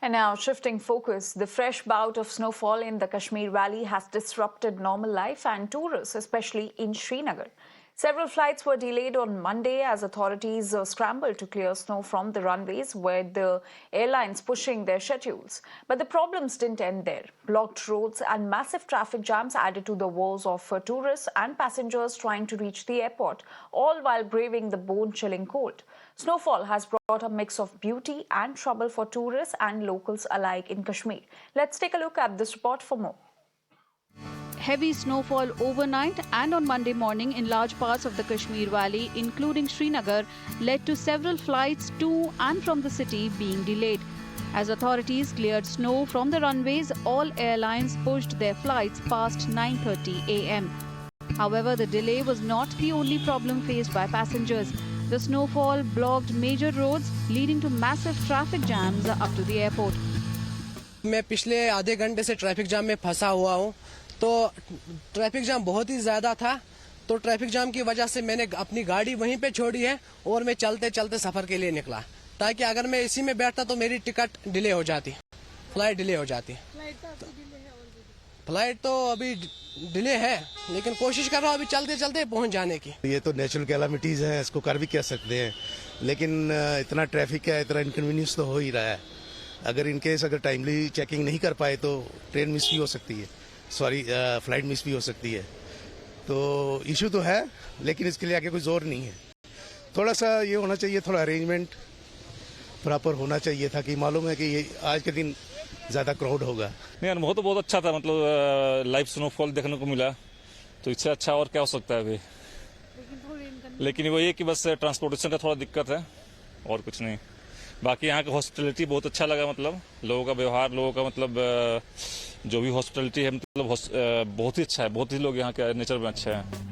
And now, shifting focus, the fresh bout of snowfall in the Kashmir Valley has disrupted normal life and tourists, especially in Srinagar. Several flights were delayed on Monday as authorities scrambled to clear snow from the runways, where the airlines pushing their schedules. But the problems didn't end there. Blocked roads and massive traffic jams added to the woes of tourists and passengers trying to reach the airport, all while braving the bone-chilling cold. Snowfall has brought a mix of beauty and trouble for tourists and locals alike in Kashmir. Let's take a look at this report for more. Heavy snowfall overnight and on Monday morning in large parts of the Kashmir Valley, including Srinagar, led to several flights to and from the city being delayed. As authorities cleared snow from the runways, all airlines pushed their flights past 9:30 a.m. However, the delay was not the only problem faced by passengers. The snowfall blocked major roads, leading to massive traffic jams up to the airport. मैं पिछले आधे घंटे से traffic jam में फंसा हुआ हूँ, तो ट्रैफिक जाम बहुत ही ज्यादा था। तो ट्रैफिक जाम की वजह से मैंने अपनी गाड़ी वहीं पे छोड़ी है और मैं चलते चलते सफर के लिए निकला, ताकि अगर मैं इसी में बैठता तो मेरी टिकट डिले हो जाती, फ्लाइट डिले हो जाती। फ्लाइट तो अभी डिले है, लेकिन कोशिश कर रहा हूँ अभी चलते चलते पहुँच जाने की। ये तो नेचुरल कैलामिटीज है, इसको कर भी कह सकते हैं, लेकिन इतना ट्रैफिक है, इतना इनकन्वीनियंस तो हो ही रहा है। अगर इनकेस अगर टाइमली चेकिंग नहीं कर पाए तो ट्रेन मिस भी हो सकती है, फ्लाइट मिस भी हो सकती है। तो इशू तो है, लेकिन इसके लिए आगे कोई जोर नहीं है। थोड़ा सा ये होना चाहिए, थोड़ा अरेंजमेंट प्रॉपर होना चाहिए था, कि मालूम है कि ये आज के दिन ज्यादा क्राउड होगा। नहीं, अनुभव तो बहुत अच्छा था, मतलब लाइव स्नोफॉल देखने को मिला, तो इससे अच्छा और क्या हो सकता है अभी। लेकिन वो ये कि बस ट्रांसपोर्टेशन का थोड़ा दिक्कत है, और कुछ नहीं। बाकी यहाँ का हॉस्पिटलिटी बहुत अच्छा लगा, मतलब लोगों का व्यवहार, लोगों का मतलब जो भी हॉस्पिटलिटी है, मतलब बहुत ही अच्छा है। बहुत ही लोग यहाँ के नेचर में अच्छे हैं।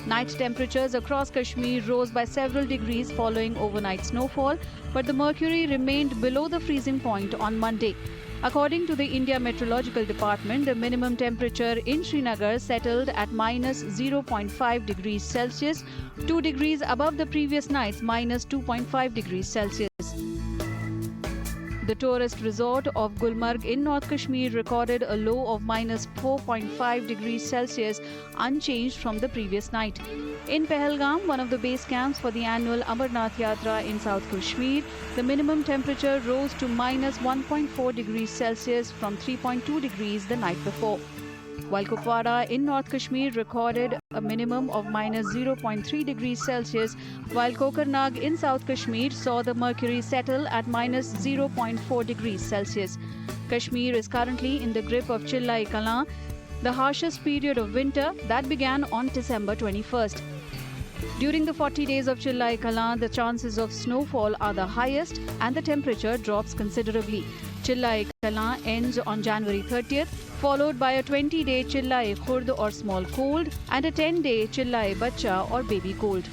Night temperatures across Kashmir rose by several degrees following overnight snowfall, but the mercury remained below the freezing point on Monday. According to the India Meteorological Department, the minimum temperature in Srinagar settled at minus 0.5 degrees Celsius, 2 degrees above the previous night's minus 2.5 degrees Celsius. The tourist resort of Gulmarg in North Kashmir recorded a low of minus 4.5 degrees Celsius, unchanged from the previous night. In Pahalgam, one of the base camps for the annual Amarnath Yatra in South Kashmir, the minimum temperature rose to minus 1.4 degrees Celsius from 3.2 degrees the night before. While Kupwara in North Kashmir recorded a minimum of minus 0.3 degrees Celsius, while Kokarnag in South Kashmir saw the mercury settle at minus 0.4 degrees Celsius. Kashmir is currently in the grip of Chillai Kalan, the harshest period of winter that began on December 21st. During the 40 days of Chillai Kalan, the chances of snowfall are the highest and the temperature drops considerably. Chillai Kalan ends on January 30th, followed by a 20-day Chillai Khurd or small cold and a 10-day Chillai Bacha or baby cold.